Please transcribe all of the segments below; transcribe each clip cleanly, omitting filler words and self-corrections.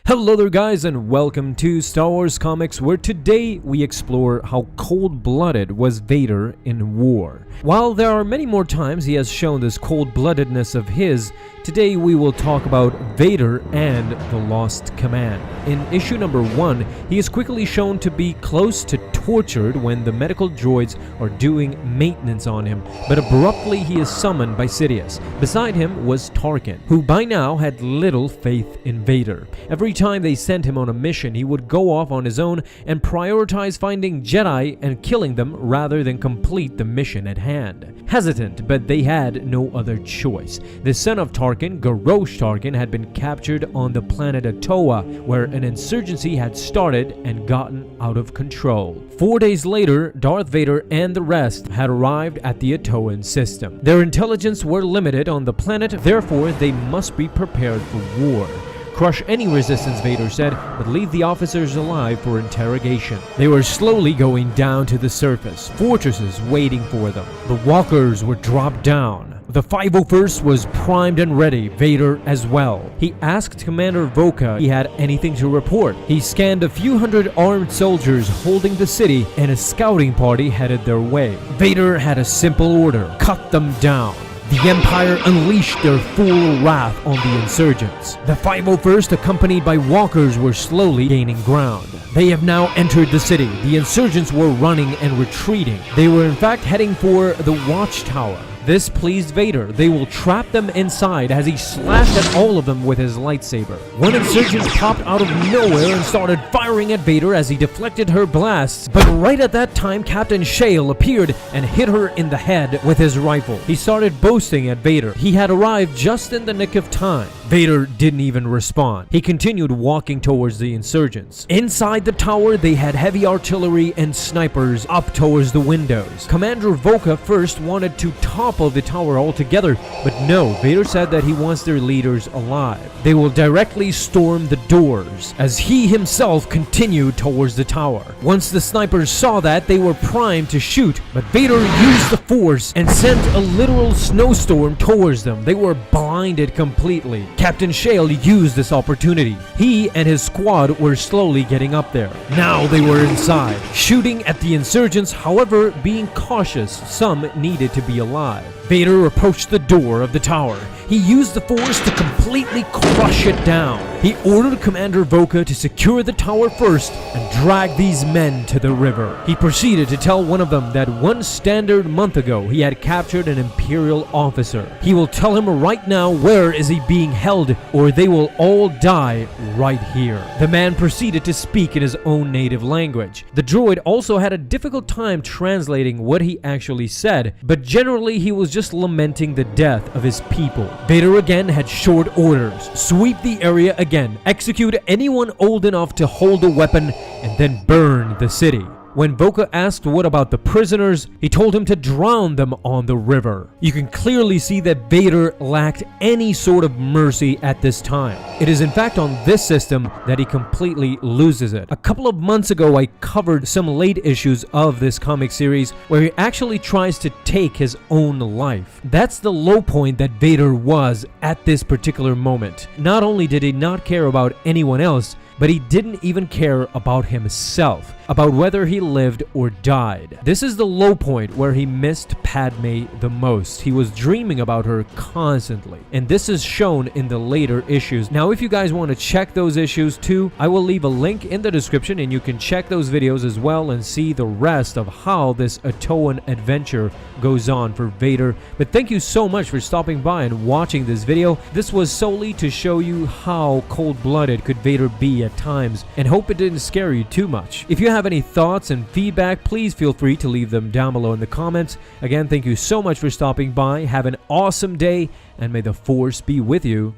Hello there guys, and welcome to Star Wars Comics, where today we explore how cold-blooded was Vader in war. While there are many more times he has shown this cold-bloodedness of his, today we will talk about Vader and the Lost Command. In issue number 1, he is quickly shown to be close to tortured when the medical droids are doing maintenance on him, but abruptly he is summoned by Sidious. Beside him was Tarkin, who by now had little faith in Vader. Every time they sent him on a mission, he would go off on his own and prioritize finding Jedi and killing them rather than complete the mission at hand. Hesitant, but they had no other choice. The son of Tarkin, Garrosh Tarkin, had been captured on the planet Atoa, where an insurgency had started and gotten out of control. 4 days later, Darth Vader and the rest had arrived at the Atoan system. Their intelligence were limited on the planet, therefore they must be prepared for war. Crush any resistance, Vader said, but leave the officers alive for interrogation. They were slowly going down to the surface, fortresses waiting for them. The walkers were dropped down. The 501st was primed and ready, Vader as well. He asked Commander Voka if he had anything to report. He scanned a few hundred armed soldiers holding the city, and a scouting party headed their way. Vader had a simple order: cut them down. The Empire unleashed their full wrath on the insurgents. The 501st, accompanied by walkers, were slowly gaining ground. They have now entered the city. The insurgents were running and retreating. They were in fact heading for the watchtower. This pleased Vader. They will trap them inside as he slashed at all of them with his lightsaber. One insurgent popped out of nowhere and started firing at Vader as he deflected her blasts, but right at that time Captain Shale appeared and hit her in the head with his rifle. He started boasting at Vader. He had arrived just in the nick of time. Vader didn't even respond. He continued walking towards the insurgents. Inside the tower, they had heavy artillery and snipers up towards the windows. Commander Voka first wanted to topple the tower altogether, but no, Vader said that he wants their leaders alive. They will directly storm the doors, as he himself continued towards the tower. Once the snipers saw that, they were primed to shoot, but Vader used the Force and sent a literal snowstorm towards them. They were blinded completely. Captain Shale used this opportunity. He and his squad were slowly getting up there. Now they were inside, shooting at the insurgents, however, being cautious. Some needed to be alive. Vader approached the door of the tower. He used the Force to completely crush it down. He ordered Commander Voka to secure the tower first and drag these men to the river. He proceeded to tell one of them that one standard month ago he had captured an Imperial officer. He will tell him right now where is he being held, or they will all die right here. The man proceeded to speak in his own native language. The droid also had a difficult time translating what he actually said, but generally he was just lamenting the death of his people. Vader again had short orders: sweep the area again, execute anyone old enough to hold a weapon, and then burn the city. When Voka asked what about the prisoners, he told him to drown them on the river. You can clearly see that Vader lacked any sort of mercy at this time. It is in fact on this system that he completely loses it. A couple of months ago, I covered some late issues of this comic series where he actually tries to take his own life. That's the low point that Vader was at this particular moment. Not only did he not care about anyone else, but he didn't even care about himself, about whether he lived or died. This is the low point where he missed Padme the most. He was dreaming about her constantly, and this is shown in the later issues. Now, if you guys want to check those issues too, I will leave a link in the description and you can check those videos as well and see the rest of how this Atoan adventure goes on for Vader. But thank you so much for stopping by and watching this video. This was solely to show you how cold-blooded could Vader be at times, and hope it didn't scare you too much. If you have any thoughts and feedback, please feel free to leave them down below in the comments. Again, thank you so much for stopping by. Have an awesome day, and may the Force be with you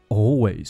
always.